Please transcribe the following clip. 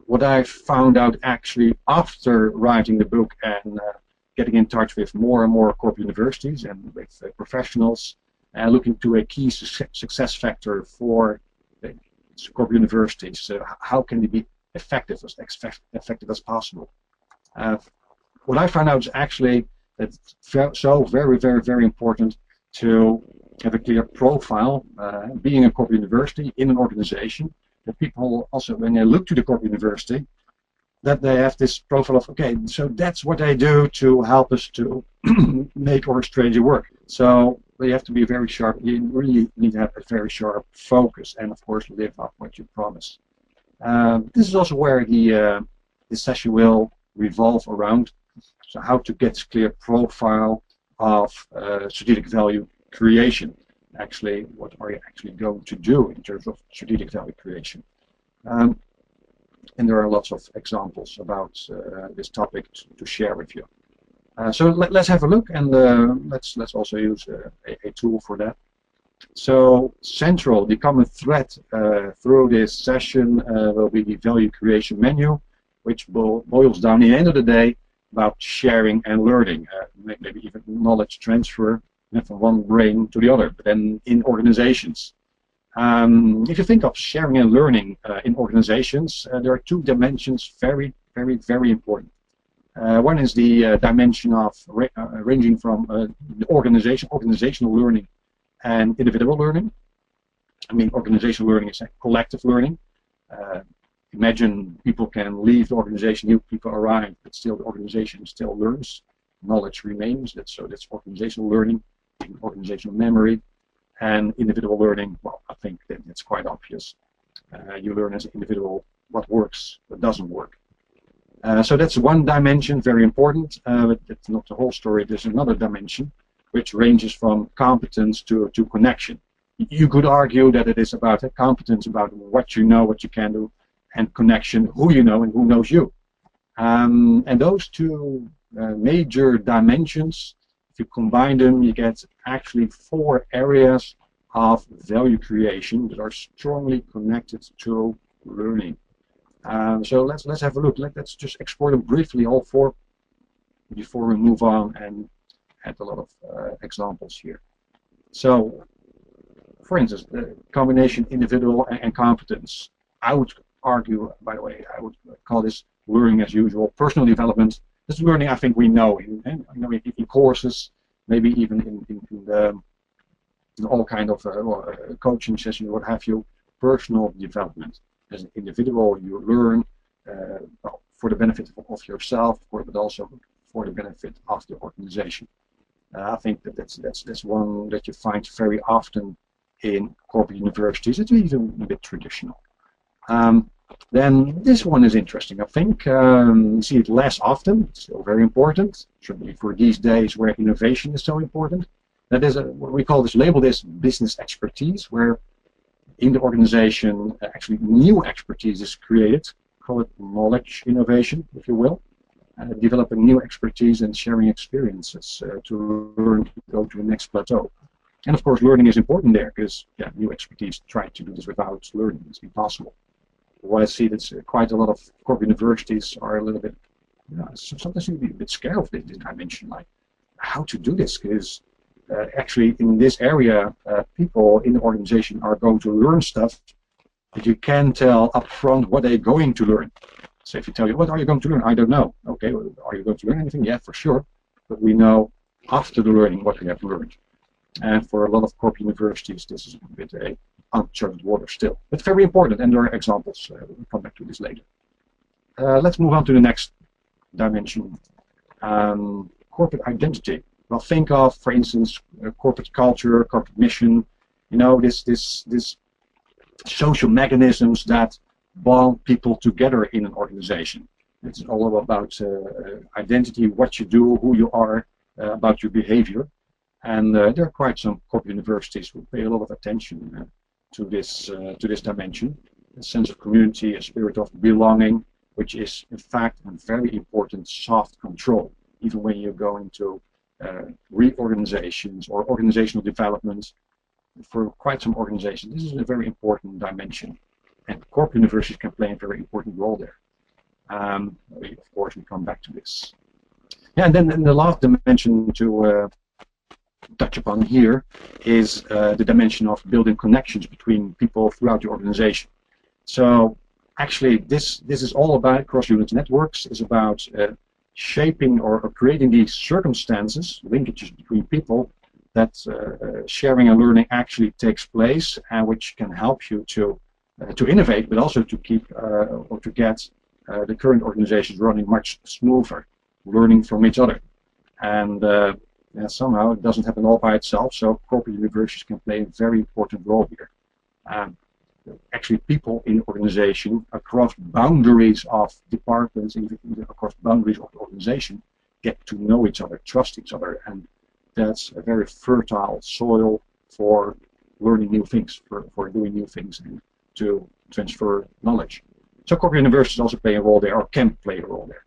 what I found out actually after writing the book and getting in touch with more and more corporate universities and with professionals, looking to a key success factor for corporate universities. How can they be effective as possible? What I found out is actually that it's so very important to have a clear profile, being a corporate university in an organization, that people also, when they look to the corporate university, that they have this profile of, okay, so that's what I do to help us to make our strategy work. So you have to be very sharp. You really need to have a very sharp focus and, of course, live up what you promise. This is also where this session will revolve around. So how to get a clear profile of strategic value creation. Actually, what are you actually going to do in terms of strategic value creation? And there are lots of examples about this topic to share with you. So let's have a look, and let's also use a tool for that. So central, the common thread through this session will be the value creation menu, which boils down, in the end of the day, about sharing and learning, maybe even knowledge transfer from one brain to the other, but then in organizations. If you think of sharing and learning in organizations, there are two dimensions very important. One is the dimension of ranging from organizational learning and individual learning. I mean, organizational learning is a collective learning. Imagine people can leave the organization, new people arrive, but still the organization still learns. Knowledge remains. So that's organizational learning, organizational memory. And individual learning, well, I think that it's quite obvious. You learn as an individual what works, what doesn't work. So that's one dimension, very important, but that's not the whole story. There's another dimension, which ranges from competence to connection. You could argue that it is about competence, about what you know, what you can do, and connection, who you know and who knows you. And those two major dimensions, if you combine them, you get actually 4 areas of value creation that are strongly connected to learning. So let's have a look. Let's just explore them briefly, all 4, before we move on and add a lot of examples here. So, for instance, the combination individual and competence. I would argue, by the way, I would call this learning as usual, personal development. This is learning I think we know in courses, maybe even in all kind of coaching sessions, what have you. Personal development. As an individual, you learn well, for the benefit of yourself, but also for the benefit of the organization. I think that's one that you find very often in corporate universities. It's even a bit traditional. Then this one is interesting. I think you see it less often. It's still very important, certainly for these days where innovation is so important. That is what we call this, label this business expertise, where in the organization actually new expertise is created. Call it knowledge innovation, if you will. Developing new expertise and sharing experiences to learn to go to the next plateau. And of course, learning is important there, because new expertise, trying to do this without learning is impossible. What I see that quite a lot of corporate universities are a little bit, sometimes you be a bit scared of this dimension, like how to do this, because actually in this area, people in the organization are going to learn stuff, but you can tell upfront what they're going to learn. So if you tell you, what are you going to learn? I don't know. Okay, well, are you going to learn anything? Yeah, for sure. But we know after the learning what we have learned. And for a lot of corporate universities, this is a bit uncharted water still. But very important, and there are examples. We'll come back to this later. Let's move on to the next dimension. Corporate identity. Well, think of, for instance, corporate culture, corporate mission. You know, this social mechanisms that bond people together in an organization. It's all about identity, what you do, who you are, about your behavior. And there are quite some corporate universities who pay a lot of attention to this dimension. A sense of community, a spirit of belonging, which is in fact a very important soft control. Even when you go into reorganizations or organizational development, for quite some organizations, this is a very important dimension. And corporate universities can play a very important role there. Of course, we come back to this. Yeah, and then the last dimension to touch upon here is the dimension of building connections between people throughout the organization. So actually, this is all about cross-unit networks. It's about shaping or creating these circumstances, linkages between people, that sharing and learning actually takes place, and which can help you to innovate, but also to keep or to get the current organizations running much smoother, learning from each other. And somehow it doesn't happen all by itself, so corporate universities can play a very important role here. Actually, people in organization across boundaries of departments, even across boundaries of the organization, get to know each other, trust each other, and that's a very fertile soil for learning new things, for doing new things, and to transfer knowledge. So corporate universities also play a role there, or can play a role there.